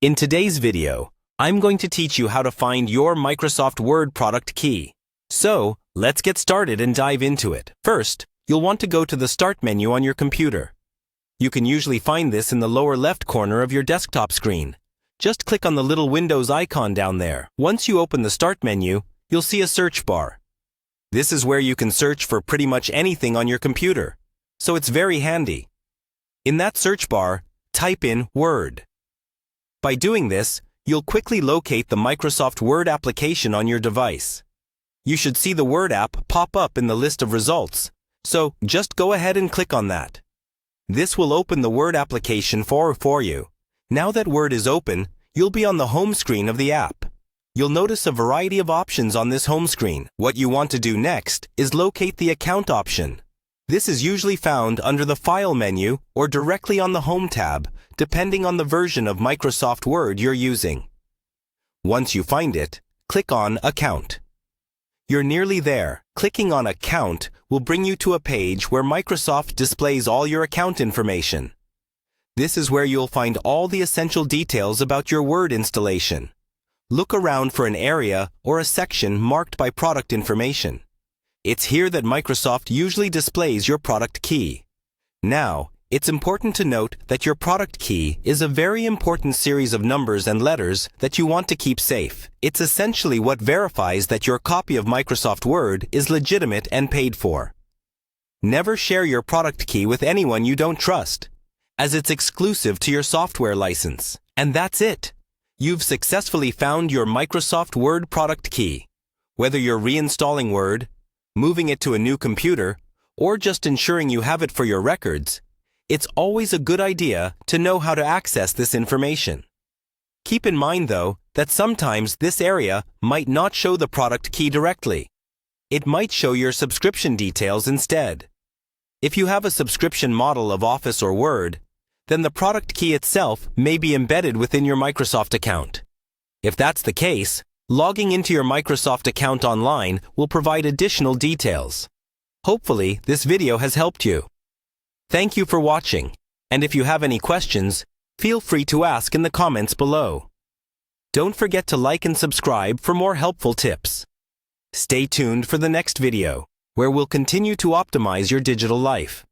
In today's video, I'm going to teach you how to find your Microsoft Word product key. So, let's get started and dive into it. First, you'll want to go to the Start menu on your computer. You can usually find this in the lower left corner of your desktop screen. Just click on the little Windows icon down there. Once you open the Start menu, you'll see a search bar. This is where you can search for pretty much anything on your computer, so it's very handy. In that search bar, type in Word. By doing this, you'll quickly locate the Microsoft Word application on your device. You should see the Word app pop up in the list of results, so just go ahead and click on that. This will open the Word application for you. Now that Word is open, you'll be on the home screen of the app. You'll notice a variety of options on this home screen. What you want to do next is locate the Account option. This is usually found under the File menu or directly on the Home tab, depending on the version of Microsoft Word you're using. Once you find it, click on Account. You're nearly there. Clicking on Account will bring you to a page where Microsoft displays all your account information. This is where you'll find all the essential details about your Word installation. Look around for an area or a section marked by product information. It's here that Microsoft usually displays your product key. Now, it's important to note that your product key is a very important series of numbers and letters that you want to keep safe. It's essentially what verifies that your copy of Microsoft Word is legitimate and paid for. Never share your product key with anyone you don't trust, as it's exclusive to your software license. And that's it. You've successfully found your Microsoft Word product key. Whether you're reinstalling Word, moving it to a new computer, or just ensuring you have it for your records, it's always a good idea to know how to access this information. Keep in mind, though, that sometimes this area might not show the product key directly. It might show your subscription details instead. If you have a subscription model of Office or Word, then the product key itself may be embedded within your Microsoft account. If that's the case, logging into your Microsoft account online will provide additional details. Hopefully, this video has helped you. Thank you for watching, and if you have any questions, feel free to ask in the comments below. Don't forget to like and subscribe for more helpful tips. Stay tuned for the next video, where we'll continue to optimize your digital life.